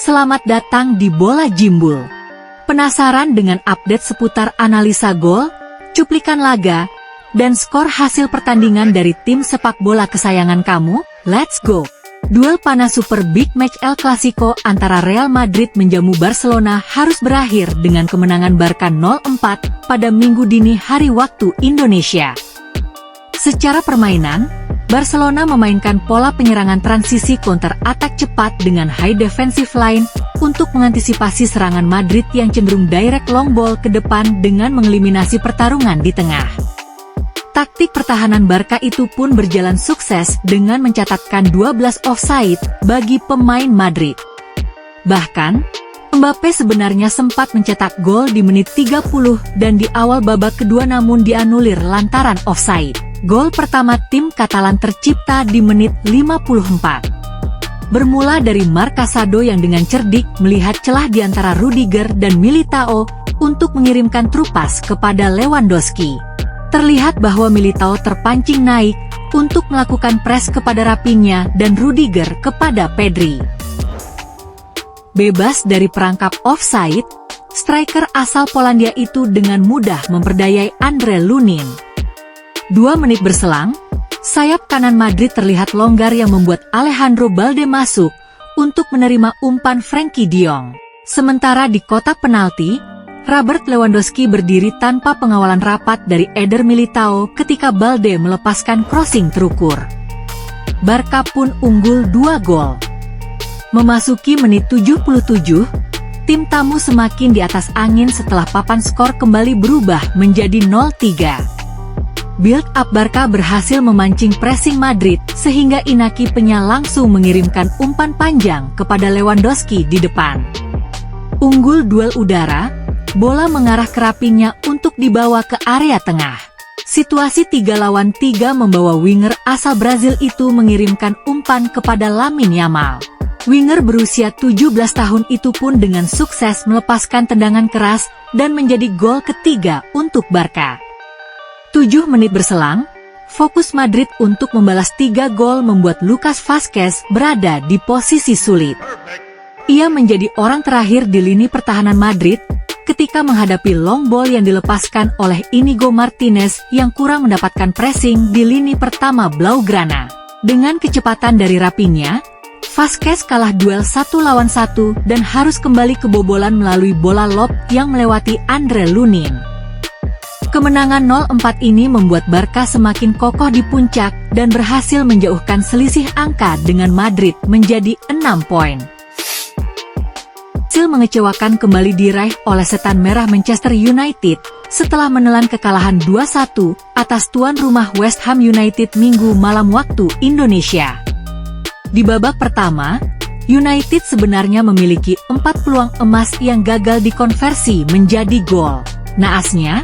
Selamat datang di Bola Jimbul. Penasaran dengan update seputar analisa gol, cuplikan laga, dan skor hasil pertandingan dari tim sepak bola kesayangan kamu? Let's go! Duel panas Super Big Match El Clasico antara Real Madrid menjamu Barcelona harus berakhir dengan kemenangan Barca 0-4 pada Minggu dini hari waktu Indonesia. Secara permainan, Barcelona memainkan pola penyerangan transisi counter-attack cepat dengan high defensive line untuk mengantisipasi serangan Madrid yang cenderung direct long ball ke depan dengan mengeliminasi pertarungan di tengah. Taktik pertahanan Barca itu pun berjalan sukses dengan mencatatkan 12 offside bagi pemain Madrid. Bahkan, Mbappe sebenarnya sempat mencetak gol di menit 30 dan di awal babak kedua namun dianulir lantaran offside. Gol pertama tim Katalan tercipta di menit 54. Bermula dari Marc Casado yang dengan cerdik melihat celah di antara Rudiger dan Militao untuk mengirimkan trupas kepada Lewandowski. Terlihat bahwa Militao terpancing naik untuk melakukan press kepada Rafinha dan Rudiger kepada Pedri. Bebas dari perangkap offside, striker asal Polandia itu dengan mudah memperdayai Andre Lunin. 2 menit berselang, sayap kanan Madrid terlihat longgar yang membuat Alejandro Balde masuk untuk menerima umpan Frenkie de Jong. Sementara di kotak penalti, Robert Lewandowski berdiri tanpa pengawalan rapat dari Eder Militao ketika Balde melepaskan crossing terukur. Barca pun unggul 2 gol. Memasuki menit 77, tim tamu semakin di atas angin setelah papan skor kembali berubah menjadi 0-3. Build-up Barca berhasil memancing pressing Madrid sehingga Inaki Peña langsung mengirimkan umpan panjang kepada Lewandowski di depan. Unggul duel udara, bola mengarah ke Rafinha untuk dibawa ke area tengah. Situasi 3 lawan 3 membawa winger asal Brazil itu mengirimkan umpan kepada Lamine Yamal. Winger berusia 17 tahun itu pun dengan sukses melepaskan tendangan keras dan menjadi gol ketiga untuk Barca. 7 menit berselang, fokus Madrid untuk membalas 3 gol membuat Lucas Vazquez berada di posisi sulit. Ia menjadi orang terakhir di lini pertahanan Madrid ketika menghadapi long ball yang dilepaskan oleh Inigo Martinez yang kurang mendapatkan pressing di lini pertama Blaugrana. Dengan kecepatan dari Rafinha, Vazquez kalah duel 1 lawan 1 dan harus kembali kebobolan melalui bola lob yang melewati Andre Lunin. Kemenangan 0-4 ini membuat Barca semakin kokoh di puncak dan berhasil menjauhkan selisih angka dengan Madrid menjadi 6 poin. Hasil mengecewakan kembali diraih oleh Setan Merah Manchester United setelah menelan kekalahan 2-1 atas tuan rumah West Ham United Minggu malam waktu Indonesia. Di babak pertama, United sebenarnya memiliki 4 peluang emas yang gagal dikonversi menjadi gol. Naasnya,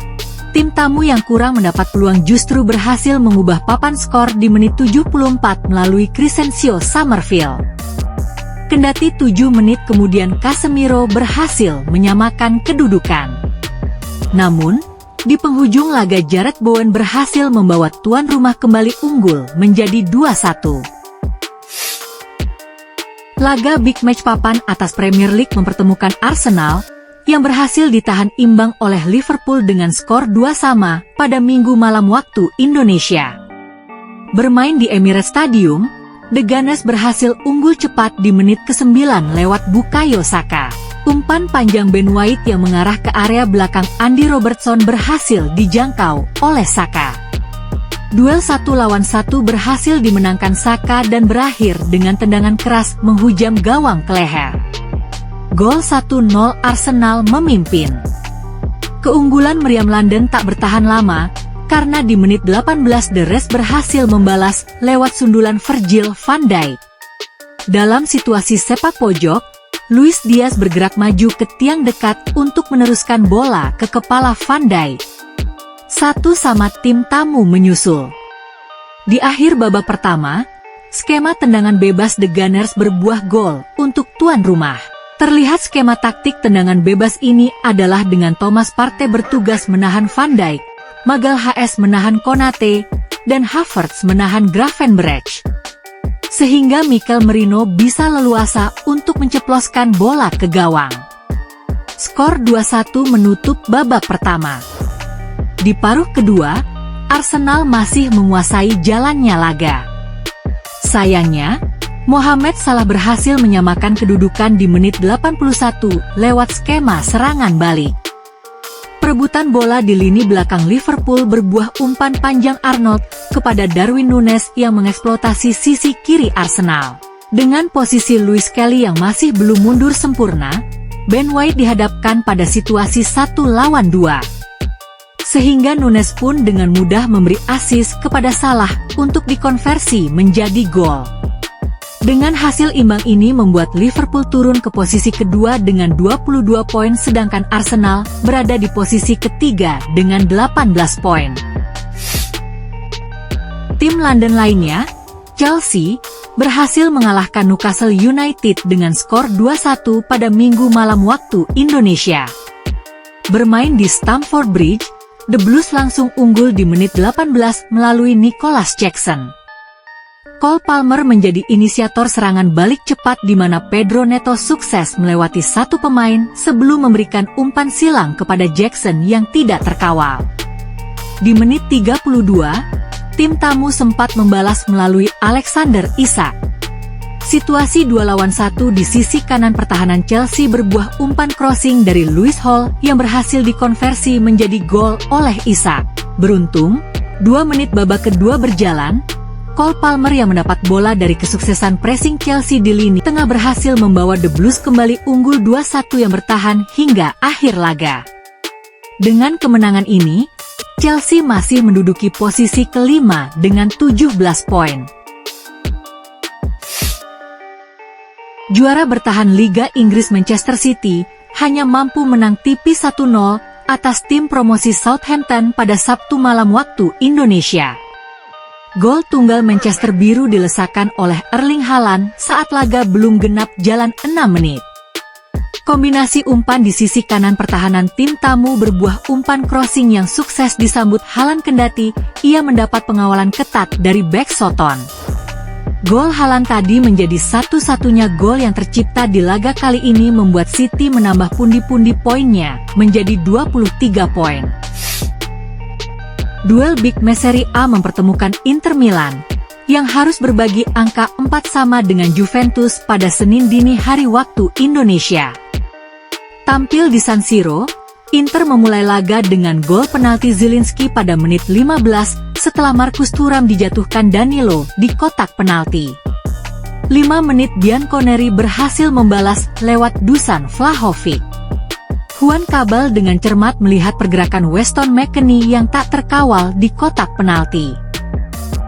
tim tamu yang kurang mendapat peluang justru berhasil mengubah papan skor di menit 74 melalui Crescencio Summerfield. Kendati 7 menit kemudian Casemiro berhasil menyamakan kedudukan. Namun, di penghujung laga Jarrod Bowen berhasil membawa tuan rumah kembali unggul menjadi 2-1. Laga Big Match papan atas Premier League mempertemukan Arsenal yang berhasil ditahan imbang oleh Liverpool dengan skor 2-2 pada Minggu malam waktu Indonesia. Bermain di Emirates Stadium, The Gunners berhasil unggul cepat di menit ke-9 lewat Bukayo Saka. Umpan panjang Ben White yang mengarah ke area belakang Andy Robertson berhasil dijangkau oleh Saka. Duel 1 lawan 1 berhasil dimenangkan Saka dan berakhir dengan tendangan keras menghujam gawang ke leher. Gol 1-0 Arsenal memimpin. Keunggulan Meriam London tak bertahan lama, karena di menit 18 The Reds berhasil membalas lewat sundulan Virgil van Dijk. Dalam situasi sepak pojok, Luis Diaz bergerak maju ke tiang dekat untuk meneruskan bola ke kepala Van Dijk. 1-1 tim tamu menyusul. Di akhir babak pertama, skema tendangan bebas The Gunners berbuah gol untuk tuan rumah. Terlihat skema taktik tendangan bebas ini adalah dengan Thomas Partey bertugas menahan Van Dijk, Magalhaes menahan Konate, dan Havertz menahan Gravenberch. sehingga Mikel Merino bisa leluasa untuk menceploskan bola ke gawang. Skor 2-1 menutup babak pertama. Di paruh kedua, Arsenal masih menguasai jalannya laga. Sayangnya, Mohamed Salah berhasil menyamakan kedudukan di menit 81 lewat skema serangan balik. Perebutan bola di lini belakang Liverpool berbuah umpan panjang Arnold kepada Darwin Núñez yang mengeksploitasi sisi kiri Arsenal. Dengan posisi Louis Kelly yang masih belum mundur sempurna, Ben White dihadapkan pada situasi 1 lawan 2. Sehingga Núñez pun dengan mudah memberi assist kepada Salah untuk dikonversi menjadi gol. Dengan hasil imbang ini membuat Liverpool turun ke posisi kedua dengan 22 poin sedangkan Arsenal berada di posisi ketiga dengan 18 poin. Tim London lainnya, Chelsea, berhasil mengalahkan Newcastle United dengan skor 2-1 pada Minggu malam waktu Indonesia. Bermain di Stamford Bridge, The Blues langsung unggul di menit 18 melalui Nicholas Jackson. Cole Palmer menjadi inisiator serangan balik cepat di mana Pedro Neto sukses melewati satu pemain sebelum memberikan umpan silang kepada Jackson yang tidak terkawal. Di menit 32, tim tamu sempat membalas melalui Alexander Isak. Situasi 2 lawan 1 di sisi kanan pertahanan Chelsea berbuah umpan crossing dari Lewis Hall yang berhasil dikonversi menjadi gol oleh Isak. Beruntung, 2 menit babak kedua berjalan, Cole Palmer yang mendapat bola dari kesuksesan pressing Chelsea di lini tengah berhasil membawa The Blues kembali unggul 2-1 yang bertahan hingga akhir laga. Dengan kemenangan ini, Chelsea masih menduduki posisi kelima dengan 17 poin. Juara bertahan Liga Inggris Manchester City hanya mampu menang tipis 1-0 atas tim promosi Southampton pada Sabtu malam waktu Indonesia. Gol tunggal Manchester Biru dilesakan oleh Erling Haaland saat laga belum genap jalan 6 menit. Kombinasi umpan di sisi kanan pertahanan tim tamu berbuah umpan crossing yang sukses disambut Haaland kendati ia mendapat pengawalan ketat dari bek Soton. Gol Haaland tadi menjadi satu-satunya gol yang tercipta di laga kali ini membuat City menambah pundi-pundi poinnya menjadi 23 poin. Duel Big Match Serie A mempertemukan Inter Milan yang harus berbagi angka 4 sama dengan Juventus pada Senin dini hari waktu Indonesia. Tampil di San Siro, Inter memulai laga dengan gol penalti Zielinski pada menit 15 setelah Marcus Thuram dijatuhkan Danilo di kotak penalti. 5 menit Bianconeri berhasil membalas lewat Dusan Vlahovic. Juan Cabal dengan cermat melihat pergerakan Weston McKennie yang tak terkawal di kotak penalti.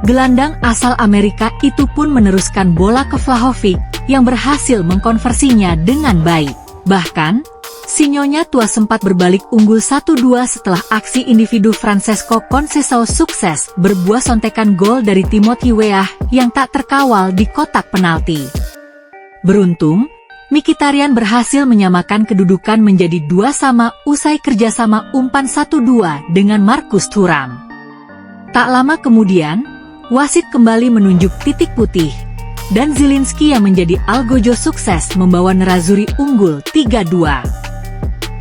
Gelandang asal Amerika itu pun meneruskan bola ke Vlahovic yang berhasil mengkonversinya dengan baik. Bahkan, Sinyonya tua sempat berbalik unggul 1-2 setelah aksi individu Francesco Conceição sukses berbuah sontekan gol dari Timothy Weah yang tak terkawal di kotak penalti. Beruntung, Mkhitaryan berhasil menyamakan kedudukan menjadi 2 sama usai kerjasama umpan 1-2 dengan Marcus Thuram. Tak lama kemudian, wasit kembali menunjuk titik putih, dan Zielinski yang menjadi algojo sukses membawa Nerazzurri unggul 3-2.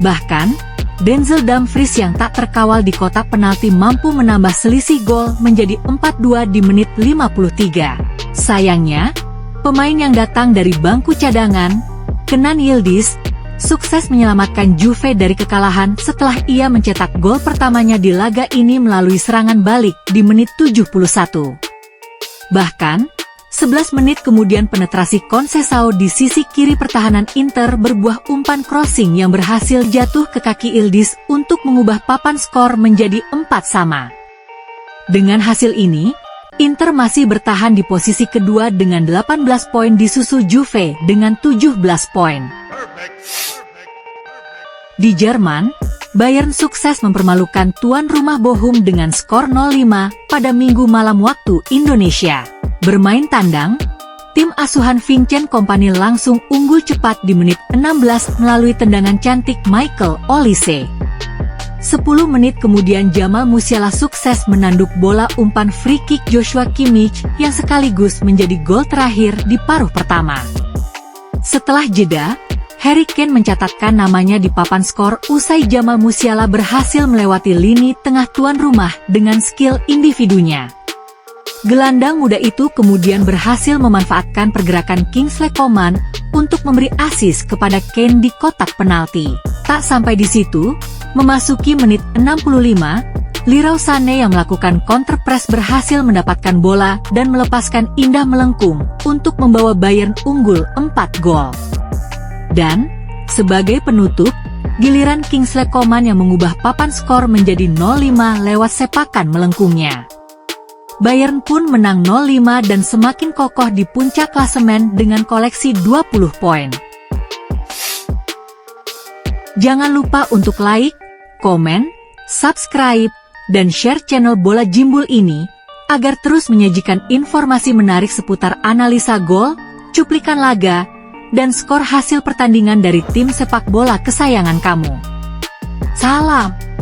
Bahkan, Denzel Dumfries yang tak terkawal di kotak penalti mampu menambah selisih gol menjadi 4-2 di menit 53. Sayangnya, pemain yang datang dari bangku cadangan, Kenan Yildiz, sukses menyelamatkan Juve dari kekalahan setelah ia mencetak gol pertamanya di laga ini melalui serangan balik di menit 71. Bahkan, 11 menit kemudian penetrasi Conceição di sisi kiri pertahanan Inter berbuah umpan crossing yang berhasil jatuh ke kaki Yildiz untuk mengubah papan skor menjadi 4 sama. Dengan hasil ini, Inter masih bertahan di posisi kedua dengan 18 poin disusul Juve dengan 17 poin. Di Jerman, Bayern sukses mempermalukan tuan rumah Bochum dengan skor 0-5 pada Minggu malam waktu Indonesia. Bermain tandang, tim asuhan Vincent Kompany langsung unggul cepat di menit 16 melalui tendangan cantik Michael Olise. 10 menit kemudian Jamal Musiala sukses menanduk bola umpan free kick Joshua Kimmich yang sekaligus menjadi gol terakhir di paruh pertama. Setelah jeda, Harry Kane mencatatkan namanya di papan skor usai Jamal Musiala berhasil melewati lini tengah tuan rumah dengan skill individunya. Gelandang muda itu kemudian berhasil memanfaatkan pergerakan Kingsley Coman untuk memberi assist kepada Kane di kotak penalti. Tak sampai di situ, memasuki menit 65, Leroy Sané yang melakukan counter press berhasil mendapatkan bola dan melepaskan indah melengkung untuk membawa Bayern unggul 4 gol. Dan, sebagai penutup, giliran Kingsley Coman yang mengubah papan skor menjadi 0-5 lewat sepakan melengkungnya. Bayern pun menang 0-5 dan semakin kokoh di puncak klasemen dengan koleksi 20 poin. Jangan lupa untuk like, komen, subscribe, dan share channel Bola Jimbul ini, agar terus menyajikan informasi menarik seputar analisa gol, cuplikan laga, dan skor hasil pertandingan dari tim sepak bola kesayangan kamu. Salam!